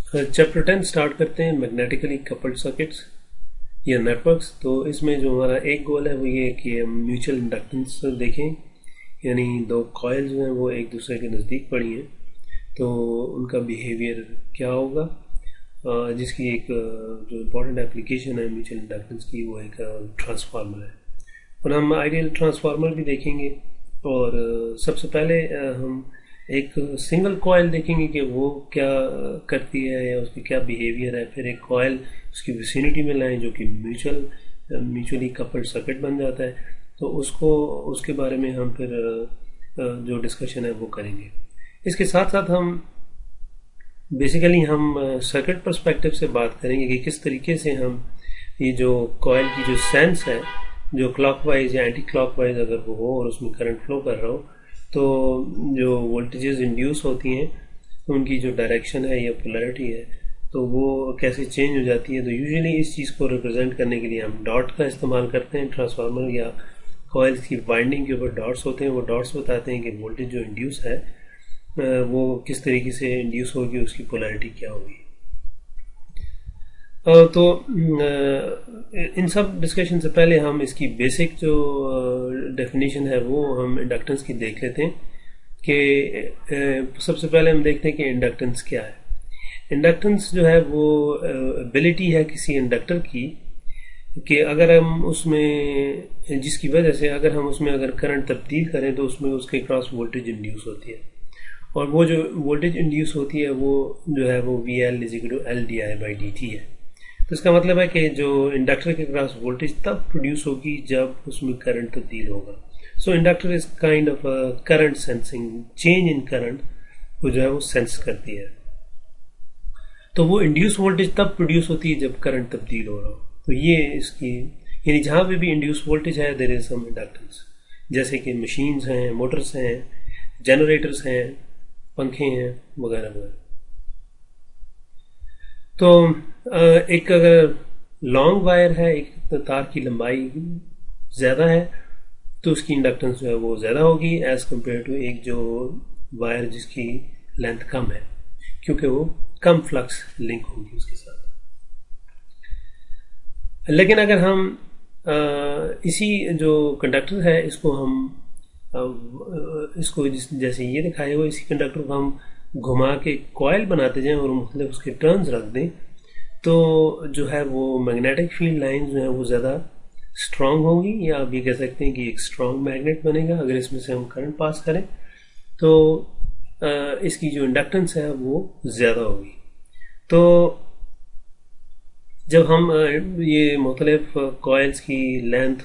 Chapter 10 start करते हैं, magnetically coupled circuits या नेटवर्क्स। तो इसमें जो हमारा एक गोल है वो ये है कि हम म्यूचुअल इंडक्टेंस देखें, यानी दो कॉइल जो हैं वो एक दूसरे के नज़दीक पड़ी हैं तो उनका बिहेवियर क्या होगा। जिसकी एक जो इम्पोर्टेंट एप्लीकेशन है म्यूचुअल इंडक्टेंस की वो एक ट्रांसफार्मर है, और हम आइडियल ट्रांसफार्मर भी देखेंगे। और सबसे पहले हम एक सिंगल कॉइल देखेंगे कि वो क्या करती है या उसकी क्या बिहेवियर है। फिर एक कॉइल उसकी विसिनिटी में लाएं जो कि म्यूचुअली कपल्ड सर्किट बन जाता है, तो उसके बारे में हम फिर जो डिस्कशन है वो करेंगे। इसके साथ साथ हम बेसिकली सर्किट पर्सपेक्टिव से बात करेंगे कि किस तरीके से हम ये जो कॉइल की जो सेंस है, जो क्लॉकवाइज या एंटी क्लॉकवाइज अगर वो हो और उसमें करंट फ्लो कर रहा हो, तो जो वोल्टेजेस इंड्यूस होती हैं तो उनकी जो डायरेक्शन है या पोलैरिटी है तो वो कैसे चेंज हो जाती है। तो यूजुअली इस चीज़ को रिप्रेजेंट करने के लिए हम डॉट का इस्तेमाल करते हैं। ट्रांसफार्मर या कॉइल्स की वाइंडिंग के ऊपर डॉट्स होते हैं, वो डॉट्स बताते हैं कि वोल्टेज जो इंड्यूस है वो किस तरीके से इंड्यूस होगी, उसकी पोलैरिटी क्या होगी। तो इन सब डिस्कशन से पहले हम इसकी बेसिक जो डेफिनेशन है वो हम इंडक्टेंस की देख लेते हैं कि सबसे पहले हम देखते हैं कि इंडक्टेंस क्या है। इंडक्टेंस जो है वो एबिलिटी है किसी इंडक्टर की कि अगर हम उसमें जिसकी वजह से अगर करंट तब्दील करें तो उसमें उसके क्रॉस वोल्टेज इंड्यूस होती है, और वो जो वोल्टेज इंड्यूस होती है वो जो है वो VL = LdI/dt है। तो इसका मतलब है कि जो इंडक्टर के क्रॉस वोल्टेज तब प्रोड्यूस होगी जब उसमें करंट तब्दील होगा। So inductor is kind of current sensing, change in current को जो है वो सेंस करती है। तो वो इंड्यूस वोल्टेज तब प्रोड्यूस होती है जब करंट तब्दील हो रहा हो। तो ये इसकी यानी जहां पे भी इंड्यूस वोल्टेज है देयर इज सम इंडक्टेंस, जैसे कि मशीन्स हैं, मोटर्स हैं, जनरेटर्स हैं, पंखे हैं वगैरह वगैरह। तो एक अगर लॉन्ग वायर है, एक तार की लंबाई ज़्यादा है तो उसकी इंडक्टेंस जो है वो ज़्यादा होगी एज कम्पेयर टू एक जो वायर जिसकी लेंथ कम है, क्योंकि वो कम फ्लक्स लिंक होगी उसके साथ। लेकिन अगर हम इसी जो कंडक्टर है इसको जैसे ये दिखाया हुआ, इसी कंडक्टर को हम घुमा के कॉइल बनाते जाएं और मतलब उसके टर्न्स रख दें तो जो है वो मैग्नेटिक फील्ड लाइन जो है वो ज़्यादा स्ट्रांग होगी, या आप ये कह सकते हैं कि एक स्ट्रांग मैग्नेट बनेगा। अगर इसमें से हम करंट पास करें तो इसकी जो इंडक्टेंस है वो ज़्यादा होगी। तो जब हम ये मुख्तलिफ कॉइल्स की लेंथ,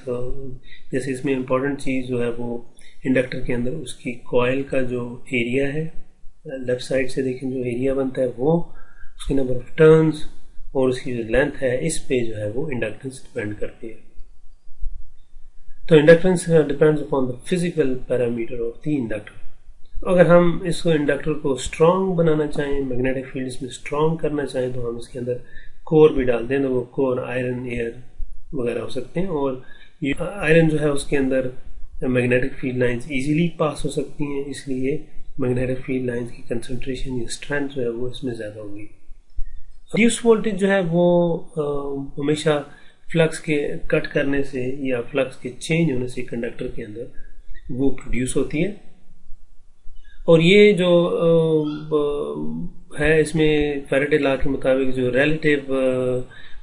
जैसे इसमें इम्पोर्टेंट चीज़ जो है वो इंडक्टर के अंदर उसकी कॉइल का जो एरिया है, लेफ्ट साइड से देखें जो एरिया बनता है वो, उसकी नंबर ऑफ टर्न्स और उसकी जो लेंथ है, इस पे जो है वो इंडक्टेंस डिपेंड करती है। तो inductance depends upon the physical parameter of the inductor. अगर हम इसको इंडक्टर को स्ट्रांग बनाना चाहें, मैग्नेटिक फील्ड इसमें स्ट्रांग करना चाहें, तो हम इसके अंदर कोर भी डाल दें, तो वो कोर आयरन, एयर वगैरह हो सकते हैं। और ये आयरन जो है उसके अंदर magnetic field lines easily pass हो सकती हैं, इसलिए मैग्नेटिक फील्ड लाइंस की कंसंट्रेशन या स्ट्रेंथ जो है वो इसमें ज़्यादा होगी। इंड्यूस वोल्टेज जो है वो हमेशा फ्लक्स के कट करने से या फ्लक्स के चेंज होने से कंडक्टर के अंदर वो प्रोड्यूस होती है। और ये जो है इसमें फैराडे लॉ के मुताबिक जो relative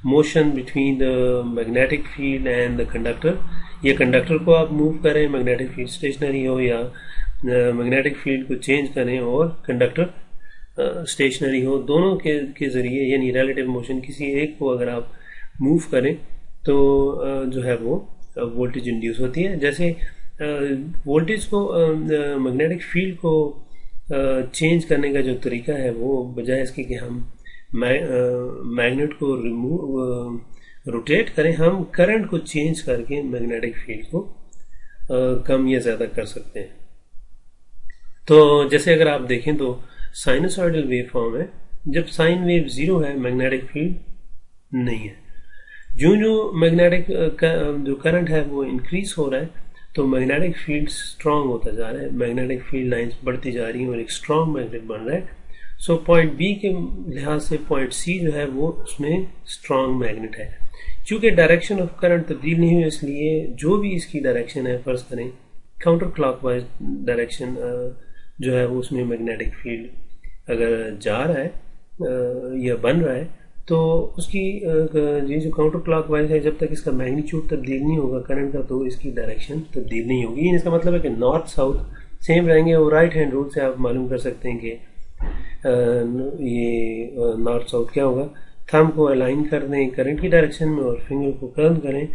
motion between the magnetic field and the conductor, ये कंडक्टर को आप मूव करें, मैग्नेटिक फील्ड स्टेशनरी हो, या मैग्नेटिक फील्ड को चेंज करें और कंडक्टर स्टेशनरी हो, दोनों के जरिए यानी रिलेटिव मोशन किसी एक को अगर आप मूव करें तो जो है वो वोल्टेज इंड्यूस होती है। जैसे वोल्टेज को मैग्नेटिक फील्ड को चेंज करने का जो तरीका है वो बजाय इसके कि हम मैग्नेट को रोटेट करें, हम करंट को चेंज करके मैग्नेटिक फील्ड को कम या ज़्यादा कर सकते हैं। तो जैसे अगर आप देखें तो साइनसॉइडल वेव फॉर्म है, जब साइन वेव 0 है मैग्नेटिक फील्ड नहीं है। जो मैग्नेटिक जो करंट है वो इंक्रीज हो रहा है तो मैग्नेटिक फील्ड स्ट्रांग होता जा रहा है, मैग्नेटिक फील्ड लाइंस बढ़ती जा रही हैं और एक स्ट्रांग मैग्नेट बन रहा है। सो पॉइंट बी के लिहाज से पॉइंट सी जो है वो उसमें स्ट्रॉन्ग मैग्नेट है। चूंकि डायरेक्शन ऑफ करंट तब्दील नहीं हुई, इसलिए जो भी इसकी डायरेक्शन है, फर्ज करें काउंटर क्लॉकवाइज डायरेक्शन जो है वो उसमें मैग्नेटिक फील्ड अगर जा रहा है या बन रहा है, तो उसकी ये जो काउंटर क्लॉकवाइज है, जब तक इसका मैग्नीट्यूड तब्दील नहीं होगा करंट का, तो इसकी डायरेक्शन तब्दील नहीं होगी। इसका मतलब है कि नॉर्थ साउथ सेम रहेंगे। और राइट हैंड रूल से आप मालूम कर सकते हैं कि ये नॉर्थ साउथ क्या होगा। थंब को अलाइन कर दें करंट की डायरेक्शन में और फिंगर को कर्ल करें,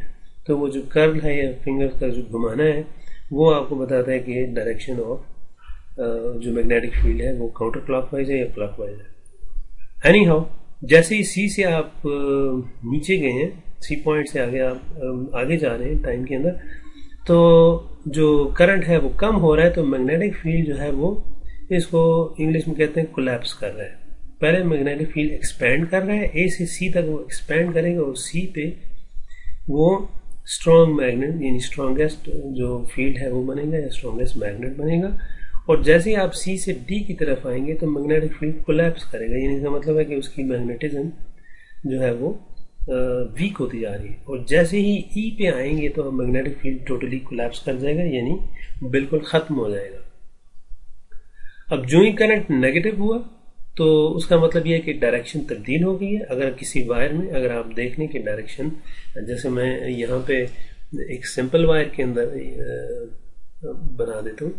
तो वो जो कर्ल है या फिंगर का जो घुमाना है वो आपको बताता है कि डायरेक्शन ऑफ जो मैग्नेटिक फील्ड है वो काउंटर क्लॉकवाइज है या क्लॉकवाइज है। एनी हाउ, जैसे ही सी से आप नीचे गए हैं, सी पॉइंट से आगे आप आगे जा रहे हैं टाइम के अंदर, तो जो करंट है वो कम हो रहा है, तो मैग्नेटिक फील्ड जो है वो इसको इंग्लिश में कहते हैं कोलैप्स कर रहा है। पहले मैग्नेटिक फील्ड एक्सपैंड कर रहा है, ए से सी तक वो एक्सपैंड करेगा और सी पे वो स्ट्रॉन्ग मैग्नेट यानी स्ट्रॉन्गेस्ट जो फील्ड है वो बनेगा या स्ट्रॉन्गेस्ट मैग्नेट बनेगा। और जैसे ही आप सी से डी की तरफ आएंगे तो मैग्नेटिक फील्ड कोलैप्स करेगा, यानी इसका मतलब है कि उसकी मैग्नेटिज्म जो है वो वीक होती जा रही है। और जैसे ही ई पे आएंगे तो मैग्नेटिक फील्ड टोटली कोलैप्स कर जाएगा, यानी बिल्कुल खत्म हो जाएगा। अब जो ही करंट नेगेटिव हुआ तो उसका मतलब यह है कि डायरेक्शन तब्दील हो गई है। अगर किसी वायर में अगर आप देख लें कि डायरेक्शन, जैसे मैं यहाँ पे एक सिंपल वायर के अंदर बना देता हूँ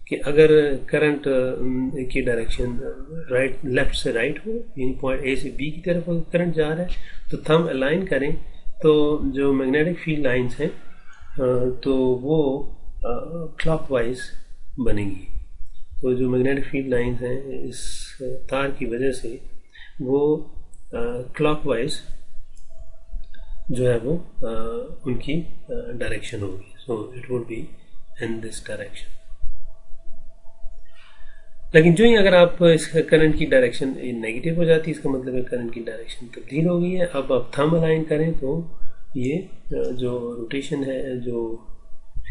कि अगर करंट की डायरेक्शन राइट लेफ्ट से राइट हो, यानी पॉइंट ए से बी की तरफ करंट जा रहा है, तो थंब अलाइन करें तो जो मैग्नेटिक फील्ड लाइंस हैं तो वो क्लॉकवाइज बनेंगी। तो जो मैग्नेटिक फील्ड लाइंस हैं इस तार की वजह से वो क्लॉकवाइज जो है वो उनकी डायरेक्शन होगी। So it would be in this direction. लेकिन जो ही अगर आप इस करंट की डायरेक्शन नेगेटिव हो जाती है, इसका मतलब है करंट की डायरेक्शन तब्दील हो गई है। अब आप थंब अलाइन करें तो ये जो रोटेशन है, जो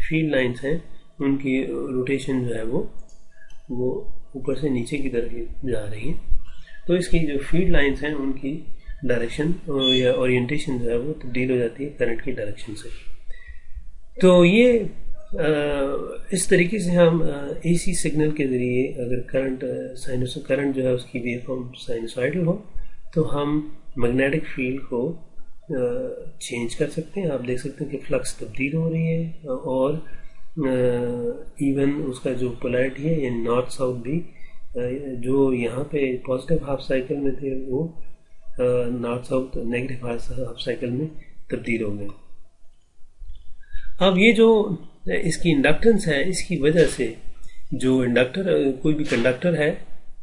फील्ड लाइंस हैं उनकी रोटेशन जो है वो ऊपर से नीचे की तरफ जा रही है। तो इसकी जो फील्ड लाइंस हैं उनकी डायरेक्शन या ओरिएंटेशन जो है वो तब्दील हो जाती है करंट की डायरेक्शन से। तो ये इस तरीके से हम एसी सिग्नल के ज़रिए अगर करंट जो है उसकी वेवफॉर्म साइनसॉइडल हो तो हम मैग्नेटिक फील्ड को चेंज कर सकते हैं। आप देख सकते हैं कि फ्लक्स तब्दील हो रही है और इवन उसका जो पोलैरिटी है यानी नॉर्थ साउथ भी जो यहाँ पे पॉजिटिव हाफ साइकिल में थे वो north south negative half cycle में तब्दील हो गए। अब ये जो इसकी इंडक्टेंस है, इसकी वजह से जो इंडक्टर कोई भी कंडक्टर है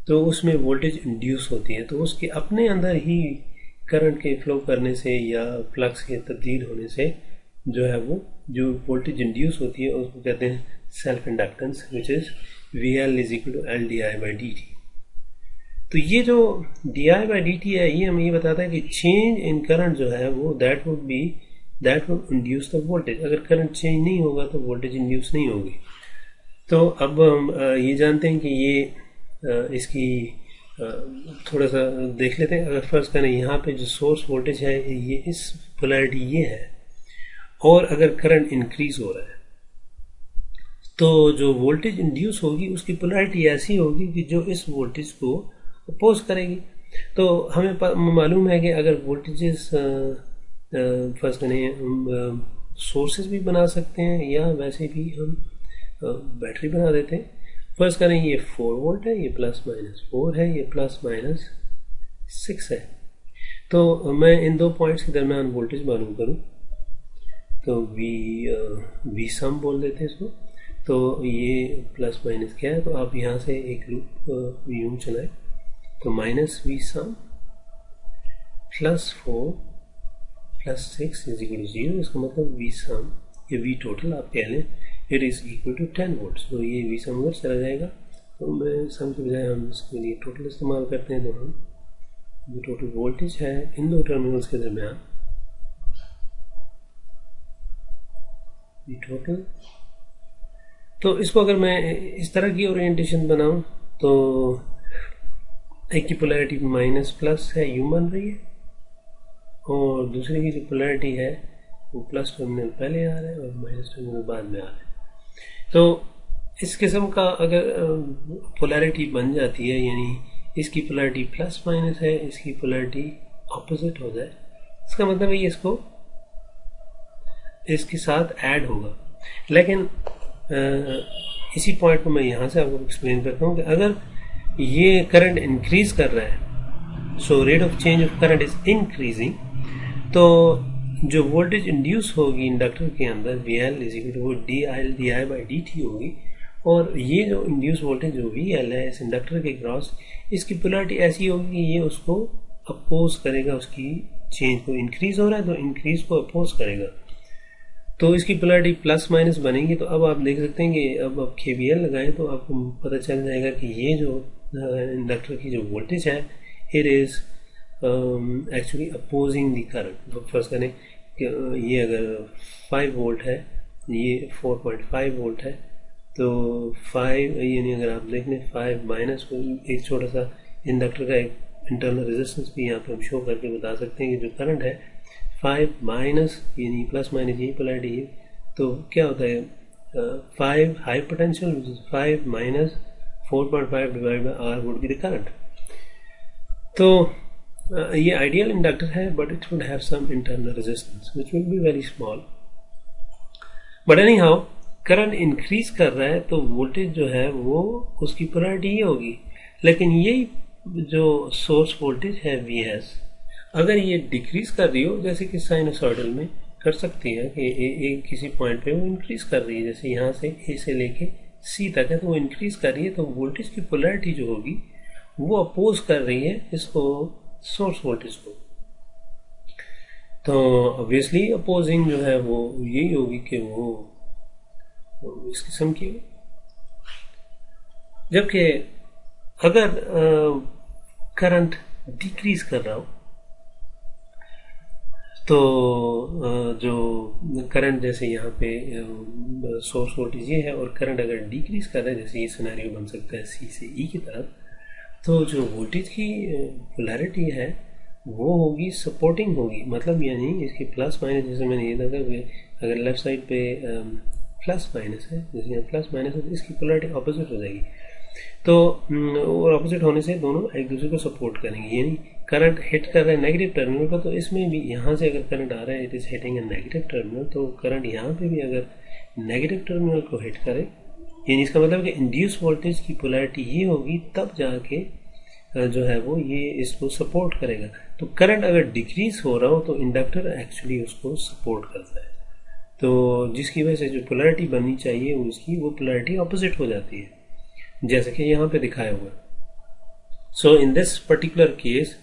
तो उसमें वोल्टेज इंड्यूस होती है, तो उसके अपने अंदर ही करंट के फ्लो करने से या फ्लक्स के तब्दील होने से जो है वो जो वोल्टेज इंड्यूस होती है उसको कहते हैं self inductance, which is VL is equal to L di/dt। तो ये जो di/dt है ये हमें ये बताता है कि चेंज इन करंट जो है वो that would induce the voltage. अगर करंट चेंज नहीं होगा तो वोल्टेज इंड्यूस नहीं होगी। तो अब हम ये जानते हैं कि ये इसकी थोड़ा सा देख लेते हैं। अगर फर्ज करें यहाँ पे जो सोर्स वोल्टेज है ये इस पोलैरिटी ये है और अगर करंट इंक्रीज हो रहा है तो जो वोल्टेज इंड्यूस होगी उसकी पोलैरिटी ऐसी होगी कि जो इस वोल्टेज को अपोज करेगी। तो हमें मालूम है कि अगर वोल्टेजेस फर्स्ट करें सोर्सेज भी बना सकते हैं या वैसे भी हम बैटरी बना देते हैं। फर्स्ट करें ये 4 वोल्ट है, ये +-4 है, ये +-6 है। तो मैं इन दो पॉइंट्स के दरमियान वोल्टेज मालूम करूं तो वी सम बोल देते हैं इसको। तो ये प्लस माइनस क्या है, तो आप यहाँ से एक लूप यूं चलाएं तो -V sum +4 +6 is equal to 0। इसका मतलब V सम या V टोटल आप कह लें it is equal to 10 volt. तो ये V सम अगर चला जाएगा तो मैं सम के बजाय हम इसके लिए टोटल इस्तेमाल करते हैं। तो हम जो टोटल वोल्टेज है इन दो टर्मिनल्स के दरमियान V टोटल, तो इसको अगर मैं इस तरह की ओरिएंटेशन बनाऊं तो एक की पोलैरिटी माइनस प्लस है, यूं बन रही है, और दूसरे की जो पोलैरिटी है वो प्लस टर्मिनल पहले आ रहा है और माइनस टर्मिनल बाद में आ रहा है। तो इस किस्म का अगर पोलैरिटी बन जाती है, यानी इसकी पोलैरिटी प्लस माइनस है, इसकी पोलैरिटी ऑपोजिट हो जाए, इसका मतलब है ये इसको इसके साथ ऐड होगा। लेकिन इसी पॉइंट को मैं यहाँ से आपको एक्सप्लेन करता हूँ कि अगर ये करंट इंक्रीज कर रहा है, so rate of change of current is increasing, तो जो वोल्टेज इंड्यूस होगी इंडक्टर के अंदर VL is equal to di/dt होगी, और ये जो इंड्यूस वोल्टेज जो VL है इस इंडक्टर के क्रॉस, इसकी पोलैरिटी ऐसी होगी कि ये उसको अपोज करेगा, उसकी चेंज को, इंक्रीज हो रहा है तो इंक्रीज को अपोज करेगा, तो इसकी पोलैरिटी प्लस माइनस बनेगी। तो अब आप देख सकते हैं कि अब आप KVL लगाएं तो आपको पता चल जाएगा कि ये जो इंडक्टर की जो वोल्टेज है it is actually opposing the current. तो फर्स्ट करें कि ये अगर 5 वोल्ट है, ये 4.5 वोल्ट है, तो 5 यानी अगर आप देख लें 5 माइनस को, एक छोटा सा इंडक्टर का एक इंटरनल रेजिस्टेंस भी यहाँ पे हम शो करके बता सकते हैं कि जो करंट है 5 माइनस यानी प्लस माइनस यही पोलैरिटी है, तो क्या होता है 5 high potential 5 minus 4.5 divide by R would be the current. तो ये आइडियल इंडक्टर है, but it would have some internal resistance which will be very small, but anyhow current increase कर रहा है तो वोल्टेज जो है वो उसकी पोलैरिटी ही होगी। लेकिन यही जो सोर्स वोल्टेज है VS, अगर ये डिक्रीज कर रही हो, जैसे कि साइनसॉइडल में कर सकती है कि किसी पॉइंट पे वो इंक्रीज कर रही है, जैसे यहाँ से A से लेके C तक है तो वो इंक्रीज कर रही है, तो वोल्टेज की पोलैरिटी जो होगी वो अपोज कर रही है इसको, सोर्स वोल्टेज को। तो ऑब्वियसली अपोजिंग जो है वो यही होगी कि वो इस किस्म की, जबकि अगर करंट डिक्रीज कर रहा हो तो जो करंट जैसे यहाँ पे सोर्स वोल्टेज ये है और करंट अगर डिक्रीज कर रहा है, जैसे ये सिनेरियो बन सकता है C से E की तरफ, तो जो वोल्टेज की पोलैरिटी है वो होगी सपोर्टिंग होगी, मतलब यानी इसकी प्लस माइनस, जैसे मैंने ये देखा कि अगर लेफ्ट साइड पे प्लस माइनस है, जैसे यहाँ प्लस माइनस है तो इसकी पोलैरिटी ऑपोजिट हो जाएगी, तो और ऑपोजिट होने से दोनों एक दूसरे को सपोर्ट करेंगे। यानी करंट हिट कर रहा है नेगेटिव टर्मिनल पर, तो इसमें भी यहाँ से अगर करंट आ रहा है it is hitting a negative terminal, तो करंट यहाँ पे भी अगर नेगेटिव टर्मिनल को हिट करे, यानी इसका मतलब कि इंड्यूस वोल्टेज की पोलैरिटी ये होगी, तब जाके जो है वो ये इसको सपोर्ट करेगा। तो करंट अगर डिक्रीज हो रहा हो तो इंडक्टर एक्चुअली उसको सपोर्ट करता है, तो जिसकी वजह से जो पोलैरिटी बननी चाहिए उसकी वो पोलैरिटी ऑपोजिट हो जाती है, जैसे कि यहाँ पे दिखाया हुआ है। So in this particular case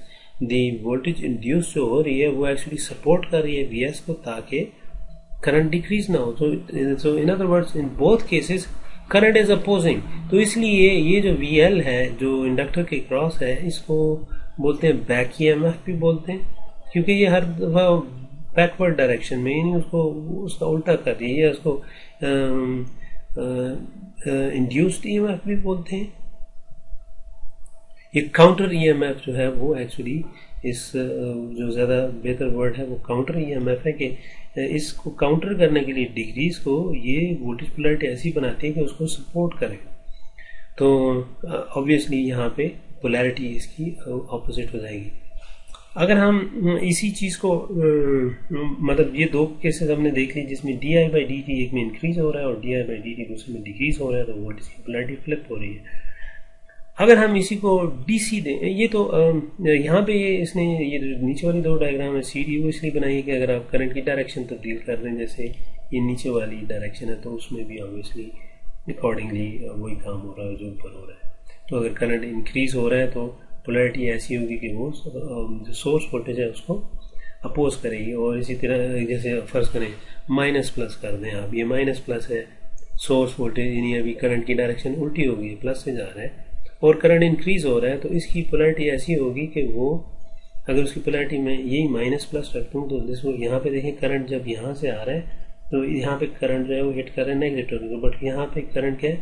the voltage induce जो हो रही है वो एक्चुअली सपोर्ट कर रही है VS को, ताकि करंट डिक्रीज ना हो। So in other words in both cases current is opposing, तो इसलिए ये जो VL है जो इंडक्टर के क्रॉस है, इसको बोलते हैं बैक EMF भी बोलते हैं, क्योंकि ये हर दफा बैकवर्ड डायरेक्शन में, यानी उसको उसका उल्टा कर रही है, उसको इंड्यूस्ड EMF भी बोलते हैं। ये काउंटर EMF जो है वो एक्चुअली इस जो ज़्यादा बेहतर वर्ड है वो काउंटर EMF है, कि इसको काउंटर करने के लिए डिक्रीज को ये वोल्टेज पोलैरिटी ऐसी बनाती है कि उसको सपोर्ट करे। तो ऑब्वियसली यहाँ पे पोलैरिटी इसकी ऑपोजिट हो जाएगी। अगर हम इसी चीज़ को मतलब ये दो केसेस हमने देख ली जिसमें di/dt एक में इंक्रीज हो रहा है और di/dt दूसरे में डिक्रीज हो रहा है, तो वोल्टेज की पोलैरिटी फ्लिप हो रही है। अगर हम इसी को DC दें, ये तो यहाँ पे इसने ये जो नीचे वाली दो डायग्राम है CD वो इसलिए बनाई है कि अगर आप करंट की डायरेक्शन तब्दील कर रहे हैं, जैसे ये नीचे वाली डायरेक्शन है, तो उसमें भी ऑब्वियसली अकॉर्डिंगली वही काम हो रहा है जो ऊपर हो रहा है। तो अगर करंट इंक्रीज हो रहा है तो पोलैरिटी ऐसी होगी कि वो जो सोर्स वोल्टेज है उसको अपोज करेगी, और इसी तरह जैसे फर्ज करें माइनस प्लस कर दें आप, ये माइनस प्लस है सोर्स वोल्टेज, यानी अभी करंट की डायरेक्शन उल्टी हो गई, प्लस से जा रहा है और करंट इंक्रीज हो रहा है, तो इसकी पोलैरिटी ऐसी होगी कि वो अगर उसकी पोलैरिटी में यही माइनस प्लस रख दूँ तो जिसको यहाँ पे देखें करंट जब यहाँ से आ रहा है तो यहाँ पे करंट जो है वो हिट कर रहा है नेगेटिव टर्मिनल को, बट यहाँ पे करंट क्या है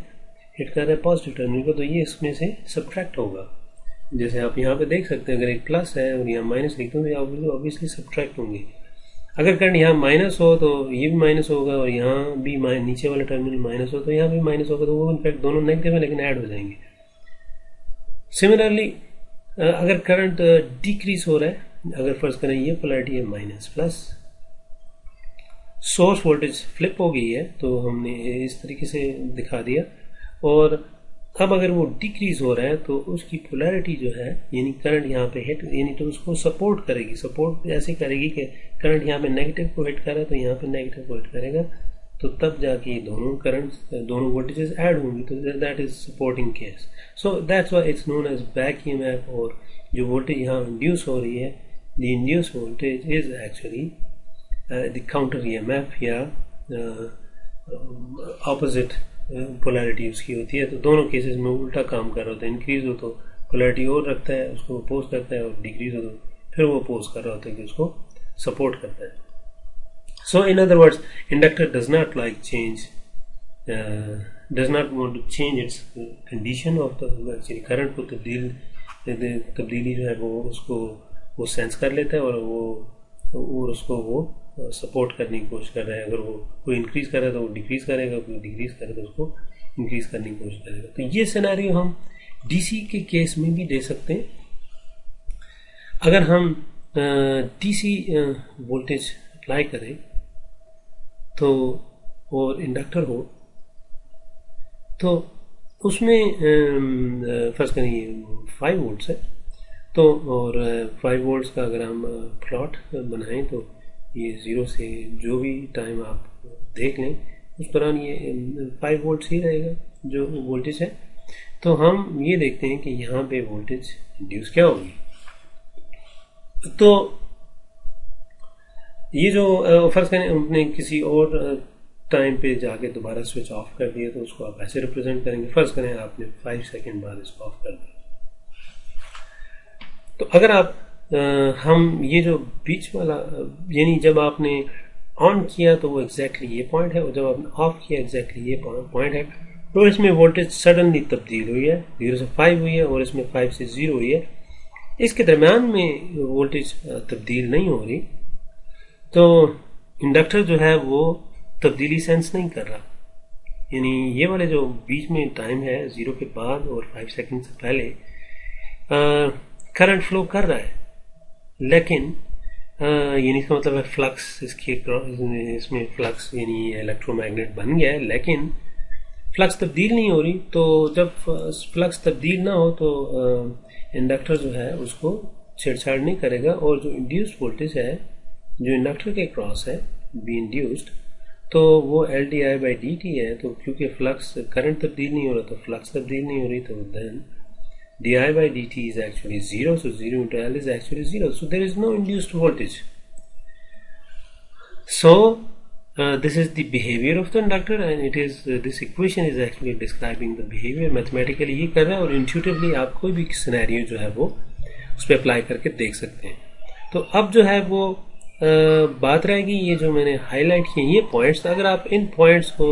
हिट कर रहा है पॉजिटिव टर्मिनल को, तो ये इसमें से सब्ट्रैक्ट होगा, जैसे आप यहाँ पे देख सकते हैं, अगर एक प्लस है और यहाँ माइनस लिखते हैं तो ऑब्वियसली सब्ट्रैक्ट होंगे। अगर करंट यहाँ माइनस हो तो ये भी माइनस होगा, और यहाँ भी नीचे वाला टर्मिनल माइनस हो तो यहाँ भी माइनस होगा, तो वो इनफैक्ट दोनों नेगेटिव है लेकिन ऐड हो जाएंगे। सिमिलरली अगर करंट डिक्रीज हो रहा है, अगर फर्स्ट करें ये पोलैरिटी है minus plus, source voltage flip हो गई है तो हमने इस तरीके से दिखा दिया, और अब अगर वो डिक्रीज हो रहा है तो उसकी पोलैरिटी जो है यानी करंट यहाँ पे हिट, यानी तो उसको सपोर्ट करेगी, सपोर्ट ऐसे करेगी कि करंट यहाँ पे नेगेटिव को हिट कर रहा है तो यहाँ पे नेगेटिव को हिट करेगा, तो तब जाके दोनों करंट दोनों वोल्टेजेस ऐड होंगी, तो that is supporting case. So that's why it's known as back EMF. और जो वोल्टेज यहाँ इंड्यूस हो रही है, the induce voltage is actually the counter EMF या ऑपोजिट पोलैरिटी उसकी होती है। तो दोनों केसेस में उल्टा काम कर रहा होता है, इंक्रीज हो तो पोलैरिटी और रखता है, उसको अपोज करता है, और डिक्रीज हो तो फिर वो अपोज कर रहा होता है कि उसको सपोर्ट करता है। So in other words, inductor does not like change, does not want to change its condition of the actually current को तब्दीली जो है वो उसको वो सेंस कर लेता है, और उसको वो सपोर्ट करने की कोशिश कर रहा है। अगर वो कोई इंक्रीज कर रहा है तो वो डिक्रीज करेगा, कोई डिक्रीज करे तो उसको इंक्रीज करने की कोशिश करेगा। तो ये सिनेरियो हम डीसी के केस में भी दे सकते हैं। अगर हम डीसी वोल्टेज अप्लाई करें तो और इंडक्टर हो तो उसमें फर्स्ट करेंगे 5 वोल्ट्स है, तो और 5 वोल्ट्स का अगर हम प्लॉट बनाएं तो ये 0 से जो भी टाइम आप देख लें उस दौरान ये 5 वोल्ट्स ही रहेगा जो वोल्टेज है। तो हम ये देखते हैं कि यहाँ पे वोल्टेज इंड्यूस क्या होगी। तो ये जो फर्स्ट करें हमने किसी और टाइम पे जाके दोबारा स्विच ऑफ कर दिया, तो उसको आप ऐसे रिप्रेजेंट करेंगे। फर्स्ट करें आपने 5 सेकेंड बाद इसको ऑफ कर दिया, तो अगर आप हम ये जो बीच वाला यानी जब आपने ऑन किया तो वो एग्जैक्टली ये पॉइंट है, और जब आपने ऑफ किया एग्जैक्टली ये पॉइंट है, तो इसमें वोल्टेज सडनली तब्दील हुई है, 0 से 5 हुई है और इसमें 5 से 0 हुई है। इसके दरम्यान में वोल्टेज तब्दील नहीं हो रही, तो इंडक्टर जो है वो तब्दीली सेंस नहीं कर रहा। यानी ये वाले जो बीच में टाइम है 0 के बाद और 5 सेकंड से पहले करंट फ्लो कर रहा है, लेकिन यानी इसका मतलब है फ्लक्स इसमें फ्लक्स यानी इलेक्ट्रोमैग्नेट बन गया है, लेकिन फ्लक्स तब्दील नहीं हो रही। तो जब फ्लक्स तब्दील ना हो तो इंडक्टर जो है उसको छेड़छाड़ नहीं करेगा, और जो इंड्यूस्ड वोल्टेज है जो इंडक्टर के क्रॉस है बी इंड्यूस्ड, तो वो L D I by D T है। तो क्योंकि फ्लक्स करंट तब्दील नहीं हो रहा तो फ्लक्स तब्दील नहीं हो रही, तो then di by dt is actually 0, so 0 into L is actually 0, so there is no induced voltage. So this is the behavior of the inductor, and it is this equation is actually describing the behavior. Mathematically ये कर रहा है, और intuitively आप कोई भी scenario जो है वो उस पर अप्लाई करके देख सकते हैं। तो अब जो है वो बात रहेगी ये जो मैंने हाईलाइट किए ये पॉइंट्स, अगर आप इन पॉइंट्स को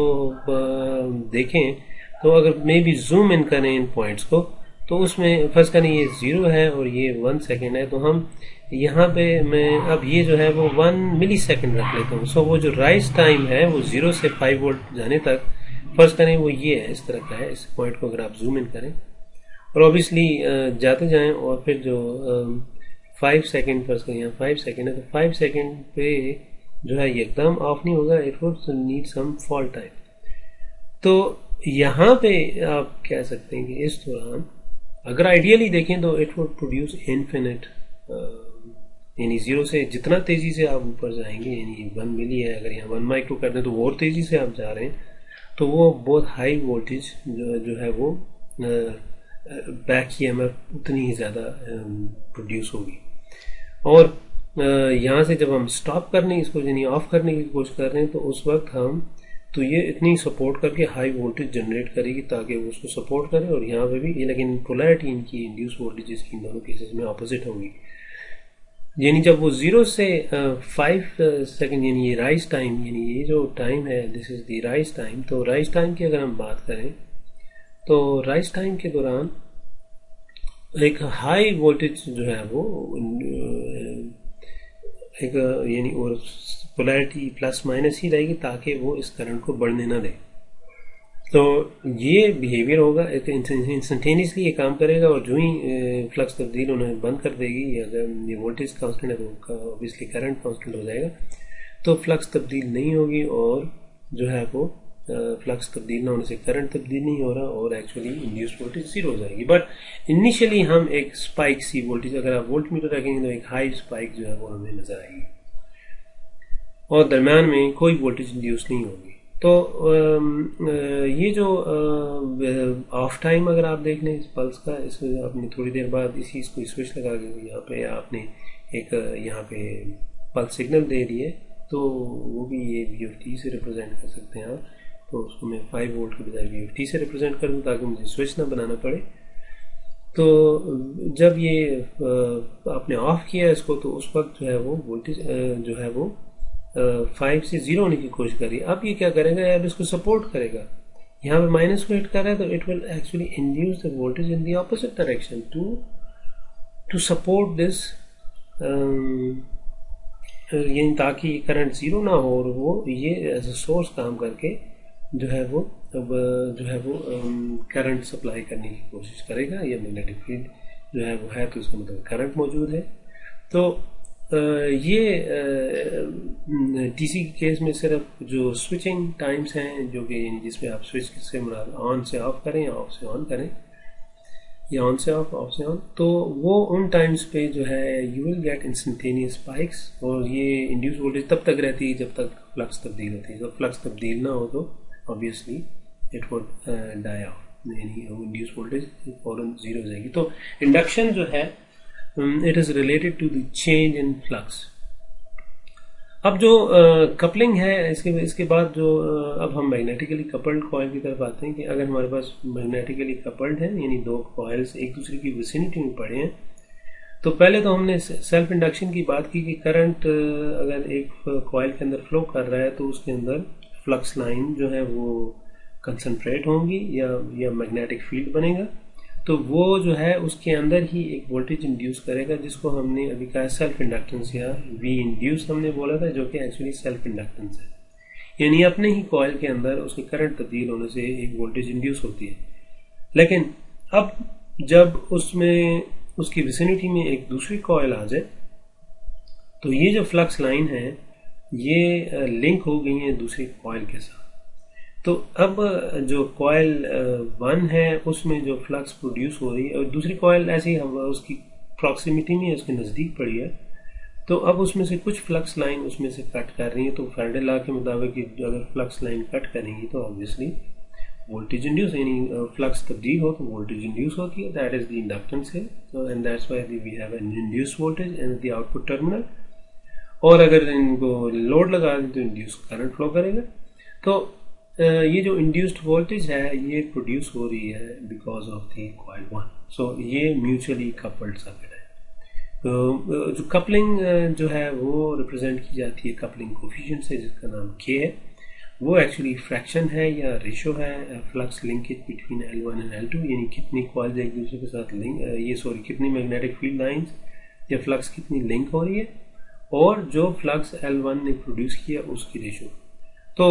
देखें तो अगर मे बी जूम इन करें इन पॉइंट्स को, तो उसमें फर्स्ट करें ये 0 है और ये 1 सेकेंड है, तो हम यहाँ पे मैं अब ये जो है वो 1 मिली सेकेंड रख लेता हूँ। सो वो जो राइज टाइम है वो 0 से 5 वोल्ट जाने तक फर्स्ट करें वो ये है, इस तरह का है। इस पॉइंट को अगर आप जूम इन करें और ऑब्वियसली जाते जाएं, और फिर जो 5 सेकेंड फर्स्ट करें यहाँ 5 सेकेंड है, तो 5 सेकेंड पे जो है ये एकदम ऑफ नहीं होगा, it would need some fall time. तो यहाँ पे आप कह सकते हैं कि इस दौरान अगर आइडियली देखें तो इट वुड प्रोड्यूस इन्फिनिट, यानी 0 से जितना तेजी से आप ऊपर जाएंगे, यानी 1 मिली है अगर यहाँ 1 माइक्रो कर दें तो वो और तेजी से आप जा रहे हैं, तो वो बहुत हाई वोल्टेज जो है वो बैक ईएमएफ उतनी ही ज़्यादा प्रोड्यूस होगी। और यहाँ से जब हम स्टॉप करने इसको यानी ऑफ करने की कोशिश कर रहे हैं, तो उस वक्त हम तो ये इतनी सपोर्ट करके हाई वोल्टेज जनरेट करेगी ताकि वो उसको सपोर्ट करे, और यहाँ पे भी ये, लेकिन पोलैरिटी इनकी इंड्यूस वोल्टेज की इन दोनों केसेस में ऑपोजिट होगी। यानी जब वो 0 से 5 सेकेंड यानी ये राइज टाइम, यानी ये जो टाइम है this is the rise time. तो राइज टाइम की अगर हम बात करें तो राइज टाइम के दौरान एक हाई वोल्टेज जो है वो एक यानी और पोलैरिटी प्लस माइनस ही रहेगी ताकि वो इस करंट को बढ़ने ना दे। तो ये बिहेवियर होगा, इंस्टेंटेनियसली ये काम करेगा और जो ही फ्लक्स तब्दील होना बंद कर देगी, अगर ये वोल्टेज कांस्टेंट है तो ऑब्वियसली करंट कांस्टेंट हो जाएगा, तो फ्लक्स तब्दील नहीं होगी और जो है वो फ्लक्स तब्दील ना होने से करंट तब्दील नहीं हो रहा और एक्चुअली इंड्यूस्ड वोल्टेज जीरो हो जाएगी। बट इनिशियली हम एक स्पाइक सी वोल्टेज, अगर आप वोल्ट मीटर रखेंगे तो एक हाई स्पाइक जो है वो हमें नजर आएगी और दरम्यान में कोई वोल्टेज इंड्यूस नहीं होगी। तो ये जो ऑफ टाइम अगर आप देख लें इस पल्स का, इसमें आपने थोड़ी देर बाद इसी इसको स्विच लगा के यहाँ पे आपने एक यहाँ पे पल्स सिग्नल दे दिए, तो वो भी ये VFT से रिप्रेजेंट कर सकते हैं आप। तो उसको मैं 5 वोल्ट के बजाय VFT से रिप्रेजेंट कर दूँ ताकि मुझे स्विच ना बनाना पड़े। तो जब ये आपने ऑफ किया इसको, तो उस वक्त जो है वो वोल्टेज जो है वो 5 से 0 होने की कोशिश करिए। अब ये क्या करेगा, अब इसको सपोर्ट करेगा, यहाँ पे माइनस को हिट कर रहा है, तो it will actually induce the voltage in the opposite direction to support this, यानी ताकि करंट 0 ना हो और वो ये एज अ सोर्स काम करके जो है वो करंट सप्लाई करने की कोशिश करेगा। या मैग्नेटिक फील्ड जो है वो है तो इसका मतलब करंट मौजूद है। तो ये टीसी के केस में सिर्फ जो स्विचिंग टाइम्स हैं, जो कि जिसमें आप स्विच से ऑन से ऑफ करें या ऑफ से ऑन करें या ऑन से ऑफ से ऑन, तो वो उन टाइम्स पे जो है you will get instantaneous spikes और ये इंड्यूस वोल्टेज तब तक रहती है जब तक फ्लक्स तब्दील होती है। जब फ्लक्स तब्दील ना हो तो obviously it would die off, यानी इंड्यूस वोल्टेज फौरन 0 हो जाएगी। तो इंडक्शन जो है it is related to the change in flux। अब जो कपलिंग है इसके बाद जो अब हम मैग्नेटिकली कपल्ड कॉइल की तरफ आते हैं कि अगर हमारे पास मैग्नेटिकली कपल्ड है यानी दो कॉइल्स एक दूसरे की विसिनिटी में पड़े हैं, तो पहले तो हमने सेल्फ इंडक्शन की बात की कि करंट अगर एक कॉइल के अंदर फ्लो कर रहा है तो उसके अंदर फ्लक्स लाइन जो है वो कंसंट्रेट होंगी या मैग्नेटिक फील्ड बनेगा, तो वो जो है उसके अंदर ही एक वोल्टेज इंड्यूस करेगा जिसको हमने अभी कहा सेल्फ इंडक्टेंस या वी इंड्यूस हमने बोला था, जो कि एक्चुअली सेल्फ इंडक्टेंस है, यानी अपने ही कॉइल के अंदर उसके करंट तब्दील होने से एक वोल्टेज इंड्यूस होती है। लेकिन अब जब उसमें उसकी विसिनिटी में एक दूसरी कॉइल आ जाए तो ये जो फ्लक्स लाइन है ये लिंक हो गई है दूसरी कॉइल के साथ। तो अब जो कॉइल 1 है उसमें जो फ्लक्स प्रोड्यूस हो रही है और दूसरी कॉइल ऐसी उसकी प्रॉक्सिमिटी में उसके नज़दीक पड़ी है, तो अब उसमें से कुछ फ्लक्स लाइन उसमें से कट कर रही है। तो फैराडे लॉ के मुताबिक अगर फ्लक्स लाइन कट करेंगी तो ऑब्वियसली वोल्टेज इंड्यूस, यानी फ्लक्स तब्दील हो तो वोल्टेज इंड्यूस होती है, दैट इज द इंडक्टेंस है, and that's why we have an induced voltage in the output terminal. और अगर इनको लोड लगा दें तो इंड्यूस करंट फ्लो करेगा। तो ये जो इंड्यूस्ड वोल्टेज है ये प्रोड्यूस हो रही है बिकॉज ऑफ द कॉइल 1। सो ये म्यूचुअली कपल्ड सर्किट है। तो जो कपलिंग जो है वो रिप्रेजेंट की जाती है कपलिंग कोफिशिएंट से, जिसका नाम K है। वो एक्चुअली फ्रैक्शन है या रेशो है flux linkage between L1 and L2, यानी कितनी कॉइल्स एक दूसरे के साथ लिंक कितनी मैग्नेटिक फील्ड लाइंस या फ्लक्स कितनी लिंक हो रही है और जो फ्लक्स L1 ने प्रोड्यूस किया उसकी रेशो। तो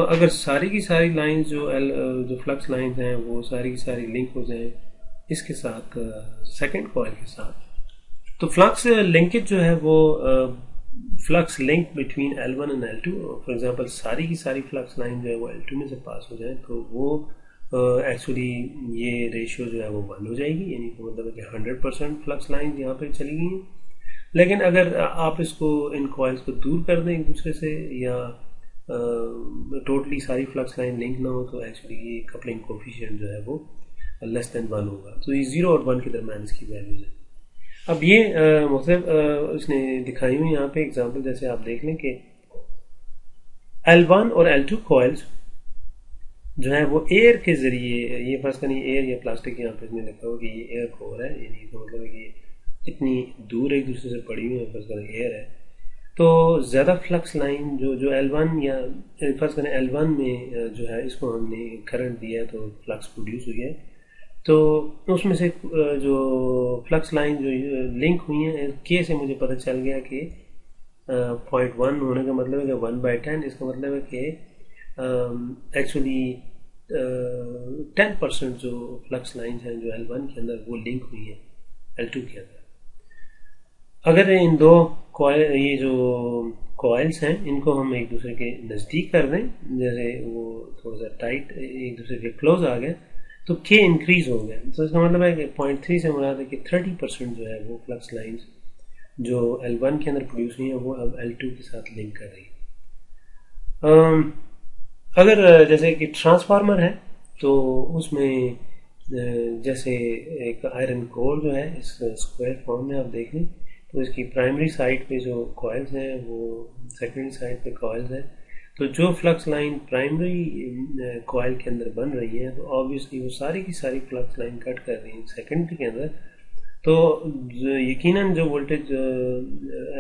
अगर सारी की सारी लाइंस जो फ्लक्स लाइंस हैं वो सारी की सारी लिंक हो जाए इसके साथ सेकंड कॉइल के साथ, तो फ्लक्स लिंकेज जो है वो flux link between L1 and L2, for example सारी की सारी फ्लक्स लाइन जो है वो L2 में से पास हो जाए तो वो एक्चुअली ये रेशियो जो है वो 1 हो जाएगी, यानी मतलब कि 100% फ्लक्स लाइन यहाँ पे चली गई हैं। लेकिन अगर आप इसको इन कॉइल्स को दूर कर दें एक दूसरे से या टोटली सारी फ्लक्स लाइन लिंक ना हो तो एक्चुअली ये कपलिंग कोफिशिएंट जो है वो लेस देन 1 होगा। तो ये 0 और 1 के दरम्यान इसकी वैल्यूज है। अब ये मतलब उसने दिखाई हुई यहाँ पे एग्जांपल, जैसे आप देख लें कि L1 और L2 कॉइल्स जो है वो एयर के जरिए, ये फर्स्ट नहीं एयर या प्लास्टिक, यहाँ पे इसने लिखा हो कि ये एयर कोर है, यानी तो मतलब कि इतनी दूर एक दूसरे से पड़ी हुई है, फर्स्ट एयर है, तो ज्यादा फ्लक्स लाइन जो L1 या फर्स्ट करें L1 में जो है इसको हमने करंट दिया तो फ्लक्स प्रोड्यूस हुई है, तो उसमें से जो फ्लक्स लाइन जो लिंक हुई है के से मुझे पता चल गया कि 0.1 होने का मतलब है कि 1/10, इसका मतलब है कि एक्चुअली 10% जो फ्लक्स लाइन है जो L1 के अंदर वो लिंक हुई है L2 के अंदर। अगर इन दो कॉइल, ये जो कॉइल्स हैं, इनको हम एक दूसरे के नज़दीक कर दें, जैसे वो थोड़ा सा टाइट एक दूसरे के क्लोज आ गए, तो के इंक्रीज हो गया। तो इसका मतलब है कि 0.3 से मुराद है कि 30% जो है वो फ्लक्स लाइंस जो L1 के अंदर प्रोड्यूस हुई है वो अब L2 के साथ लिंक कर रही है। अगर जैसे कि ट्रांसफार्मर है तो उसमें जैसे एक आयरन कोर जो है इस स्क्वायर फॉर्म में आप देखें तो इसकी प्राइमरी साइड पे जो कॉइल्स हैं वो सेकेंडरी साइड पे कॉइल्स हैं। तो जो फ्लक्स लाइन प्राइमरी कॉइल के अंदर बन रही है तो ऑब्वियसली वो सारी की सारी फ्लक्स लाइन कट कर रही है सेकेंडरी के अंदर। तो यकीनन जो वोल्टेज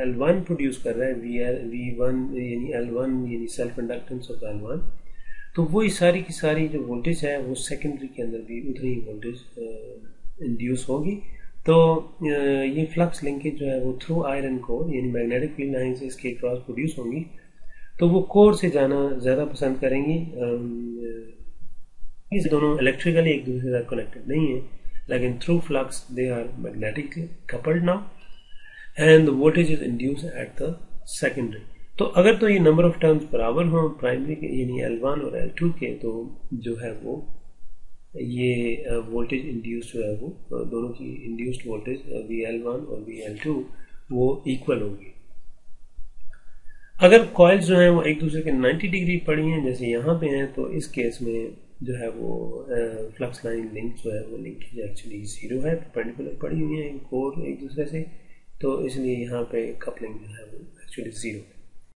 L1 प्रोड्यूस कर रहा है V1 यानी L1 यानी सेल्फ इंडक्टेंस ऑफ L1, तो वो सारी की सारी जो वोल्टेज है वो सेकेंडरी के अंदर भी उतनी ही वोल्टेज इंड्यूस होगी। तो ये फ्लक्स लिंकेज जो है वो थ्रू आयरन कोर यानी मैग्नेटिक फील्ड लाइंस इसके क्रॉस प्रोड्यूस होंगी, तो वो कोर से जाना ज़्यादा पसंद करेंगी। ये दोनों इलेक्ट्रिकली एक दूसरे के साथ कनेक्टेड नहीं है, लेकिन through flux they are magnetically coupled now and the voltage is induce at the secondary. तो अगर तो ये नंबर ऑफ टर्म्स बराबर हों प्राइमरी के यानी L1 और L2 के, तो जो है वो ये वोल्टेज इंड्यूस जो है वो दोनों की इंड्यूस्ड वोल्टेज VL1 और VL2 वो इक्वल होगी। अगर कॉइल्स जो हैं वो एक दूसरे के 90 डिग्री पड़ी हैं जैसे यहाँ पे हैं, तो इस केस में जो है वो फ्लक्स लाइन लिंक जो है वो लिंकेज एक्चुअली जीरो है, परपेंडिकुलर पड़ी हुई है कोर एक दूसरे से, तो इसलिए यहाँ पे कपलिंग जो है वो एक्चुअली जीरो है।